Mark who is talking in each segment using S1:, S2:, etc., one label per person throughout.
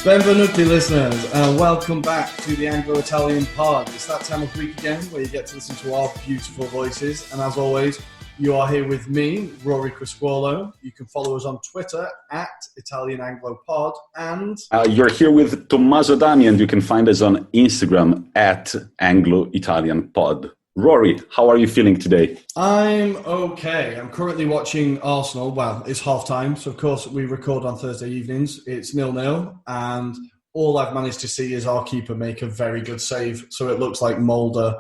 S1: Benvenuti listeners, and welcome back to the Anglo-Italian pod. It's that time of week again where you get to listen to our beautiful voices, and as always, you are here with me, Rory Criscuolo. You can follow us on Twitter at ItalianAngloPod, and...
S2: You're here with Tommaso and you can find us on Instagram at Anglo-Italian-Pod. Rory, how are you feeling today?
S1: I'm okay. I'm currently watching Arsenal. Well, it's half-time, so of course we record on Thursday evenings. It's 0-0, and all I've managed to see is our keeper make a very good save, so it looks like Mulder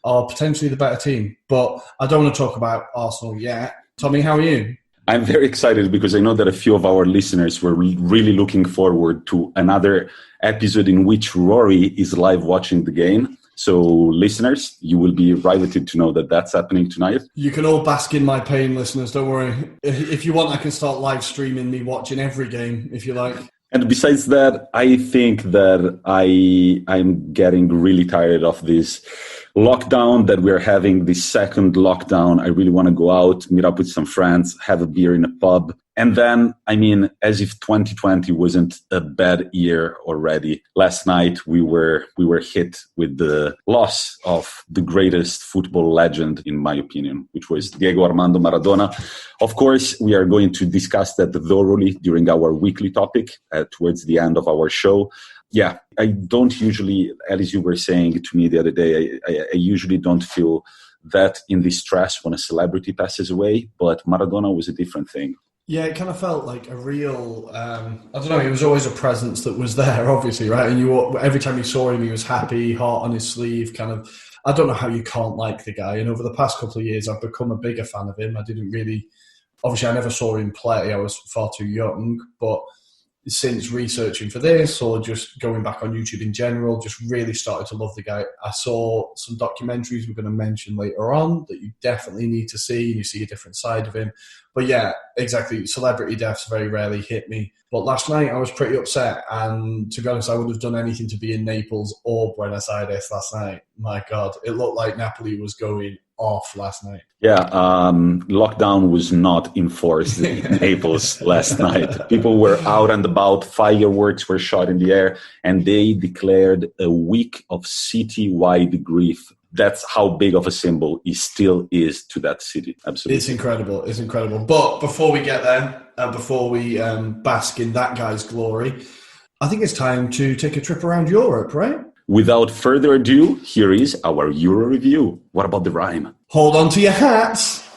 S1: are potentially the better team. But I don't want to talk about Arsenal yet. Tommy, how are you?
S2: I'm very excited because I know that a few of our listeners were really looking forward to another episode in which Rory is live watching the game. So, listeners, you will be riveted to know that that's happening tonight.
S1: You can all bask in my pain, listeners. Don't worry. If you want, I can start live streaming me watching every game, if you like.
S2: And besides that, I think that I'm getting really tired of this lockdown that we're having, this second lockdown. I really want to go out, meet up with some friends, have a beer in a pub. And then, as if 2020 wasn't a bad year already. Last night, we were hit with the loss of the greatest football legend, in my opinion, which was Diego Armando Maradona. Of course, we are going to discuss that thoroughly during our weekly topic towards the end of our show. Yeah, I don't usually, as you were saying to me the other day, I usually don't feel that in distress when a celebrity passes away, but Maradona was a different thing.
S1: Yeah, it kind of felt like a real, I don't know, he was always a presence that was there, obviously, right? And every time you saw him, he was happy, heart on his sleeve, kind of, I don't know how you can't like the guy. And over the past couple of years, I've become a bigger fan of him. Obviously, I never saw him play. I was far too young, but since researching for this or just going back on YouTube in general, just really started to love the guy. I saw some documentaries we're going to mention later on that you definitely need to see. You see a different side of him. But yeah, exactly. Celebrity deaths very rarely hit me. But last night I was pretty upset. And to be honest, I would have done anything to be in Naples or Buenos Aires last night. My God, it looked like Napoli was going off last night.
S2: Yeah, lockdown was not enforced in Naples last night. People were out and about, fireworks were shot in the air, and they declared a week of city-wide grief. That's how big of a symbol it still is to that city. Absolutely.
S1: It's incredible. It's incredible. But before we get there, before we bask in that guy's glory, I think it's time to take a trip around Europe, right?
S2: Without further ado, here is our Euro review. What about the rhyme?
S1: Hold on to your hats.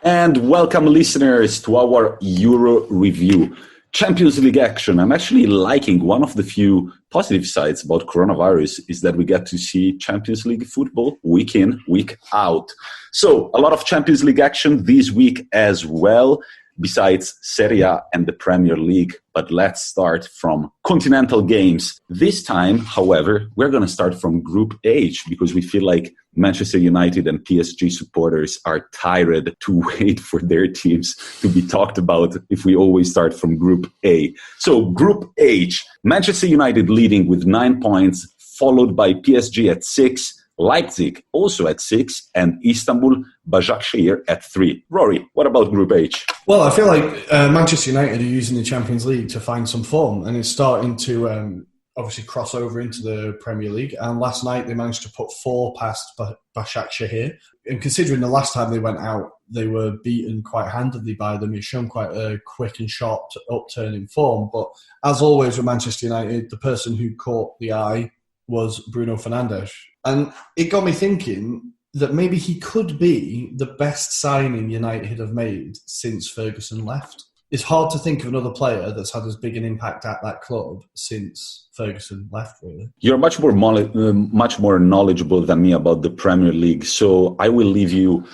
S2: And welcome, listeners, to our Euro review. Champions League action. I'm actually liking one of the few positive sides about coronavirus is that we get to see Champions League football week in, week out. So a lot of Champions League action this week as well, besides Serie A and the Premier League. But let's start from continental games. This time, however, we're going to start from Group H because we feel like Manchester United and PSG supporters are tired to wait for their teams to be talked about if we always start from Group A. So Group H, Manchester United leading with 9 points, followed by PSG at 6, Leipzig also at 6, and Istanbul, Başakşehir at 3. Rory, what about Group H?
S1: Well, I feel like Manchester United are using the Champions League to find some form, and it's starting to obviously cross over into the Premier League. And last night they managed to put 4 past Başakşehir. And considering the last time they went out, they were beaten quite handedly by them. It's shown quite a quick and sharp upturn in form. But as always with Manchester United, the person who caught the eye was Bruno Fernandes. And it got me thinking that maybe he could be the best signing United have made since Ferguson left. It's hard to think of another player that's had as big an impact at that club since Ferguson left, really.
S2: You're much more knowledgeable than me about the Premier League, so I will leave you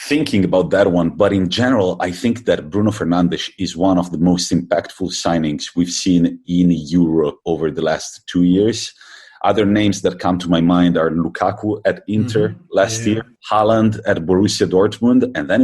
S2: thinking about that one. But in general, I think that Bruno Fernandes is one of the most impactful signings we've seen in Europe over the last 2 years. Other names that come to my mind are Lukaku at Inter last year, Haaland at Borussia Dortmund, and then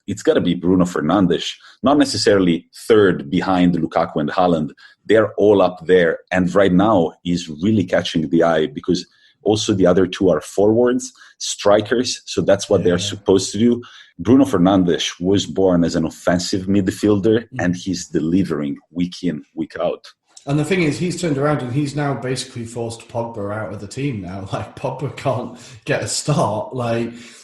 S2: it's got to be Bruno Fernandes, not necessarily third behind Lukaku and Haaland. They're all up there, and right now he's really catching the eye because Also, the other two are forwards, strikers. So that's what they're supposed to do. Bruno Fernandes was born as an offensive midfielder, and he's delivering week in, week out.
S1: And the thing is, he's turned around and he's now basically forced Pogba out of the team now. Like, Pogba can't get a start.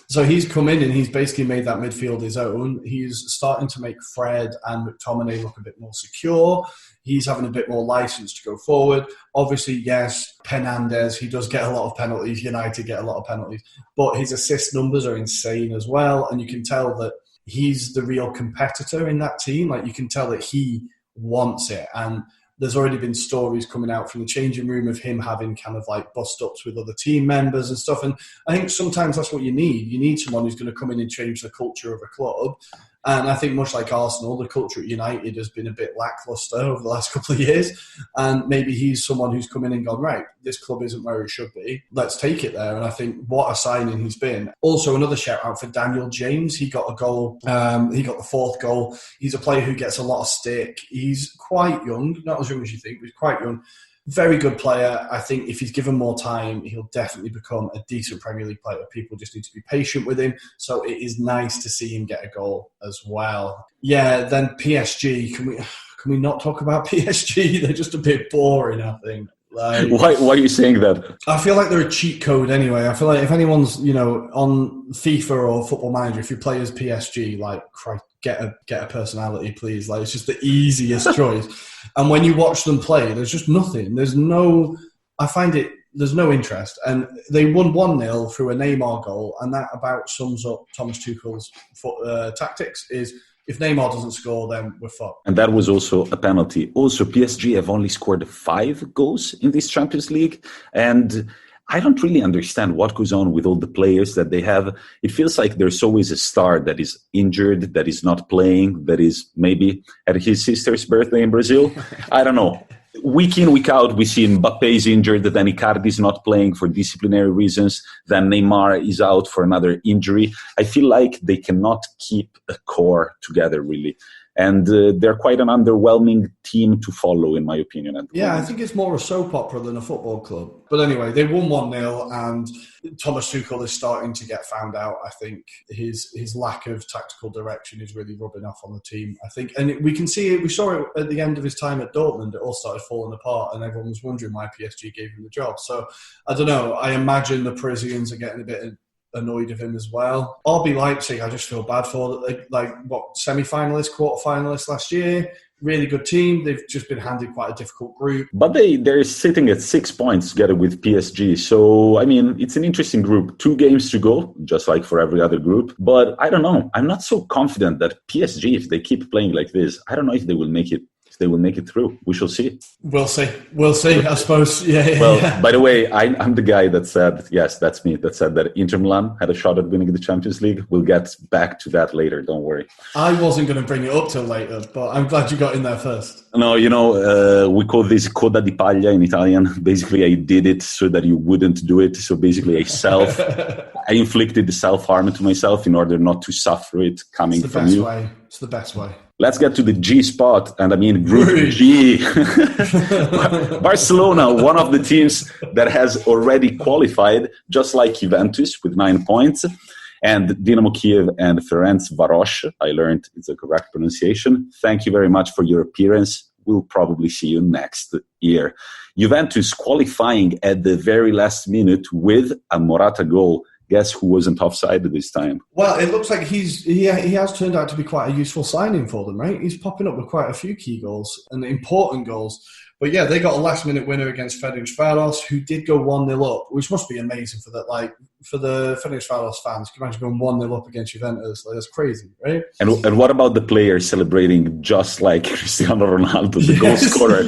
S1: So he's come in and he's basically made that midfield his own. He's starting to make Fred and McTominay look a bit more secure. He's having a bit more license to go forward. Obviously, yes, Fernandes, he does get a lot of penalties. United get a lot of penalties. But his assist numbers are insane as well. And you can tell that he's the real competitor in that team. Like, you can tell that he wants it. And there's already been stories coming out from the changing room of him having kind of like bust-ups with other team members and stuff. And I think sometimes that's what you need. You need someone who's going to come in and change the culture of a club. And I think much like Arsenal, the culture at United has been a bit lackluster over the last couple of years. And maybe he's someone who's come in and gone, right, this club isn't where it should be. Let's take it there. And I think what a signing he's been. Also, another shout out for Daniel James. He got a goal. He got the fourth goal. He's a player who gets a lot of stick. He's quite young, not as young as you think, but he's quite young. Very good player. I think if he's given more time, he'll definitely become a decent Premier League player. People just need to be patient with him. So it is nice to see him get a goal as well. Yeah, then PSG. Can we not talk about PSG? They're just a bit boring, I think. Like,
S2: why are you saying that?
S1: I feel like they're a cheat code anyway. I feel like if anyone's, on FIFA or Football Manager, if you play as PSG, like, get a personality, please. Like, it's just the easiest choice. And when you watch them play, there's just nothing. There's no interest. And they won 1-0 through a Neymar goal, and that about sums up Thomas Tuchel's tactics is, if Neymar doesn't score, then we're fucked.
S2: And that was also a penalty. Also, PSG have only scored 5 goals in this Champions League. And I don't really understand what goes on with all the players that they have. It feels like there's always a star that is injured, that is not playing, that is maybe at his sister's birthday in Brazil. I don't know. Week in, week out, we see Mbappe is injured, then Icardi is not playing for disciplinary reasons, then Neymar is out for another injury. I feel like they cannot keep a core together, really. And they're quite an underwhelming team to follow, in my opinion.
S1: I think it's more a soap opera than a football club. But anyway, they won 1-0, and Thomas Tuchel is starting to get found out. I think his lack of tactical direction is really rubbing off on the team, I think. And we can see it. We saw it at the end of his time at Dortmund. It all started falling apart, and everyone was wondering why PSG gave him the job. So, I don't know. I imagine the Parisians are getting a bit annoyed of him as well. RB Leipzig, I just feel bad for. Semi-finalists, quarter-finalists last year. Really good team. They've just been handed quite a difficult group.
S2: But they're sitting at 6 points together with PSG. So, I mean, it's an interesting group. 2 games to go, just like for every other group. But I don't know. I'm not so confident that PSG, if they keep playing like this, I don't know if they will make it. They will make it through. We shall see.
S1: We'll see, I suppose.
S2: Yeah. By the way, I'm the guy that said, yes, that's me, that said that Inter Milan had a shot at winning the Champions League. We'll get back to that later. Don't worry.
S1: I wasn't going to bring it up till later, but I'm glad you got in there first.
S2: No, we call this coda di paglia in Italian. Basically, I did it so that you wouldn't do it. So basically, I inflicted the self-harm to myself in order not to suffer it coming from you.
S1: It's the best way.
S2: Let's get to the G spot, and I mean Group G. Barcelona, one of the teams that has already qualified, just like Juventus, with 9 points. And Dinamo Kiev and Ferencvaros, I learned it's a correct pronunciation. Thank you very much for your appearance. We'll probably see you next year. Juventus qualifying at the very last minute with a Morata goal. Guess who wasn't offside this time?
S1: Well, it looks like he has turned out to be quite a useful signing for them, right? He's popping up with quite a few key goals and important goals. But yeah, they got a last-minute winner against Ferencvaros, who did go 1-0 up, which must be amazing for that. Like, for the Ferencvaros fans, can you imagine going 1-0 up against Juventus? Like, that's crazy, right?
S2: And what about the players celebrating just like Cristiano Ronaldo, the goal scorer?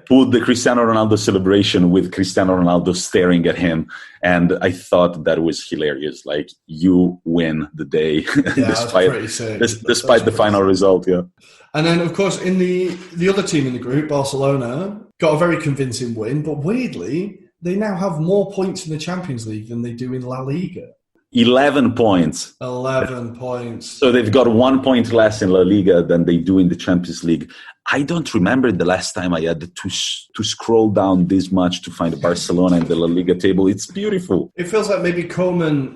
S2: Put the Cristiano Ronaldo celebration with Cristiano Ronaldo staring at him, and I thought that was hilarious. Like, you win the day, despite the final result. Yeah.
S1: And then, of course, in the other team in the group, Barcelona, got a very convincing win. But weirdly, they now have more points in the Champions League than they do in La Liga.
S2: 11 points.
S1: 11 points.
S2: So they've got 1 point less in La Liga than they do in the Champions League. I don't remember the last time I had to scroll down this much to find Barcelona in the La Liga table. It's beautiful.
S1: It feels like maybe Koeman,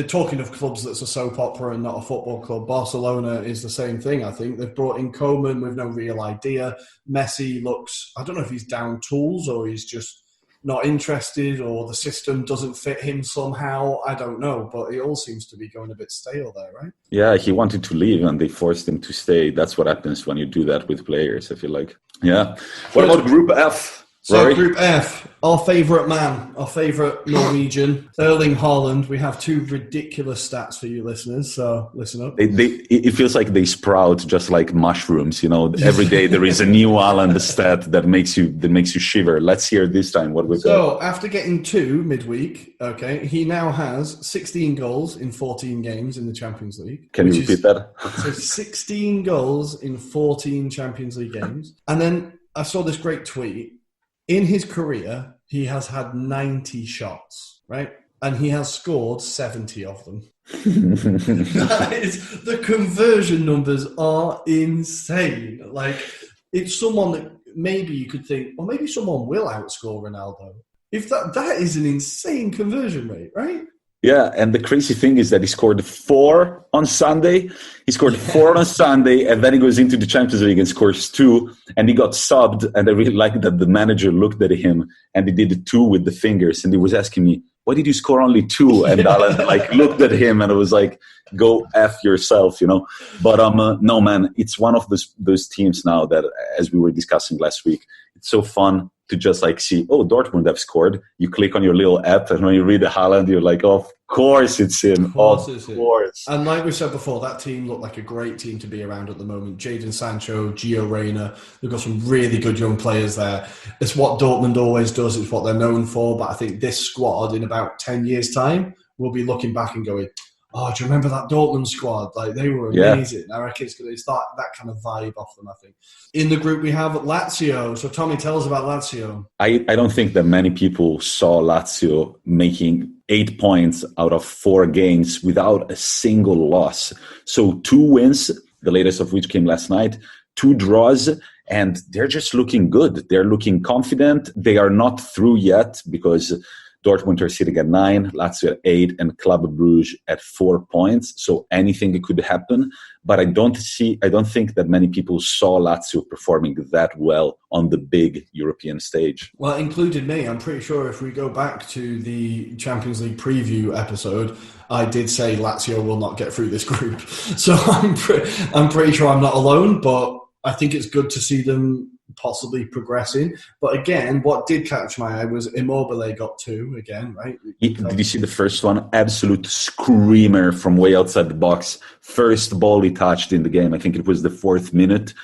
S1: talking of clubs that's a soap opera and not a football club, Barcelona is the same thing, I think. They've brought in Koeman with no real idea. Messi looks, I don't know if he's down tools or he's just not interested or the system doesn't fit him somehow. I don't know, but it all seems to be going a bit stale there, right?
S2: Yeah, he wanted to leave and they forced him to stay. That's what happens when you do that with players, I feel like. Yeah. What about Group F?
S1: So
S2: Rory?
S1: Group F, our favourite man, our favourite Norwegian, Erling Haaland. We have two ridiculous stats for you listeners, so listen up.
S2: It feels like they sprout just like mushrooms, Every day there is a new Haaland stat that makes you shiver. Let's hear this time what we've got.
S1: So after getting 2 midweek, he now has 16 goals in 14 games in the Champions League.
S2: Can you repeat that?
S1: So 16 goals in 14 Champions League games. And then I saw this great tweet. In his career, he has had 90 shots, right? And he has scored 70 of them. The conversion numbers are insane. Like, it's someone that maybe you could think, well, maybe someone will outscore Ronaldo. If that is an insane conversion rate, right?
S2: Yeah, and the crazy thing is that he scored 4 on Sunday. He scored 4 on Sunday, and then he goes into the Champions League and scores 2, and he got subbed. And I really like that the manager looked at him and he did the 2 with the fingers, and he was asking me, "Why did you score only 2?" And Alan looked at him, and I was like, "Go F yourself," But no, man, it's one of those teams now that, as we were discussing last week, it's so fun to just see, Dortmund have scored. You click on your little app, and when you read the Haaland, you're like, of course it's him. Of course.
S1: And like we said before, that team looked like a great team to be around at the moment. Jadon Sancho, Gio Reyna, they've got some really good young players there. It's what Dortmund always does. It's what they're known for. But I think this squad, in about 10 years' time, we'll be looking back and going, oh, do you remember that Dortmund squad? They were amazing. Yeah. I reckon it's that kind of vibe off them, I think. In the group, we have Lazio. So, Tommy, tell us about Lazio.
S2: I don't think that many people saw Lazio making 8 points out of 4 games without a single loss. So 2 wins, the latest of which came last night, 2 draws, and they're just looking good. They're looking confident. They are not through yet because Dortmund are sitting at 9, Lazio at 8, and Club Brugge at 4 points. So anything could happen. But I don't think that many people saw Lazio performing that well on the big European stage.
S1: Well, including me. I'm pretty sure if we go back to the Champions League preview episode, I did say Lazio will not get through this group. So I'm pretty sure I'm not alone, but I think it's good to see them possibly progressing. But again, what did catch my eye was Immobile got 2 again, right?
S2: Did you see the first one? Absolute screamer from way outside the box. First ball he touched in the game. I think it was the 4th minute.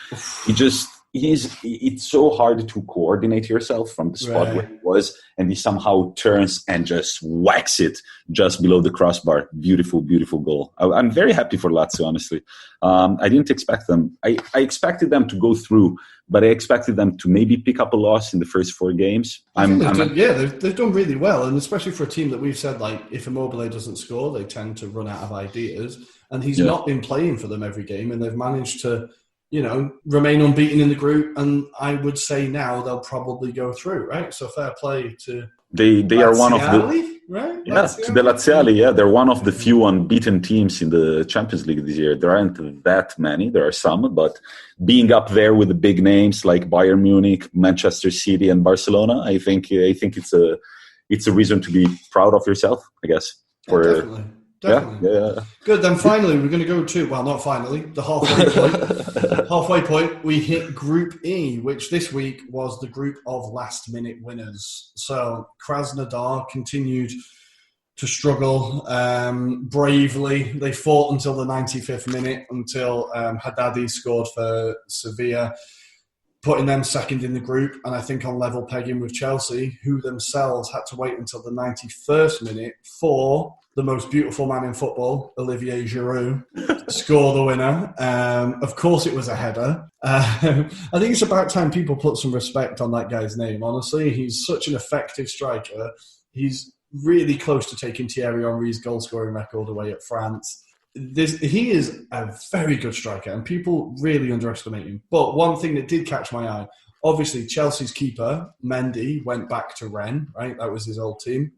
S2: It's so hard to coordinate yourself from the spot where he was, and he somehow turns and just whacks it just below the crossbar. Beautiful, beautiful goal. I'm very happy for Lazio, honestly. I didn't expect them. I expected them to go through, but I expected them to maybe pick up a loss in the first 4 games.
S1: They've done really well, and especially for a team that we've said, if Immobile doesn't score, they tend to run out of ideas, and he's not been playing for them every game, and they've managed to remain unbeaten in the group, and I would say now they'll probably go through, right? So fair play to
S2: they are one of the
S1: right?
S2: Yeah, to the Laziali, yeah. They're one of the few unbeaten teams in the Champions League this year. There aren't that many. There are some, but being up there with the big names like Bayern Munich, Manchester City, and Barcelona, I think it's a reason to be proud of yourself, I guess.
S1: Definitely.
S2: Yeah.
S1: Good. Then finally, we're going to go to, well, not finally, the halfway point. Halfway point, we hit Group E, which this week was the group of last-minute winners. So Krasnodar continued to struggle bravely. They fought until the 95th minute, until Haddadi scored for Sevilla, putting them second in the group, and I think on level pegging with Chelsea, who themselves had to wait until the 91st minute for the most beautiful man in football, Olivier Giroud, score the winner. Of course it was a header. I think it's about time people put some respect on that guy's name, honestly. He's such an effective striker. He's really close to taking Thierry Henry's goal-scoring record away at France. He is a very good striker, and people really underestimate him. But one thing that did catch my eye, obviously Chelsea's keeper, Mendy, went back to Rennes, right? That was his old team.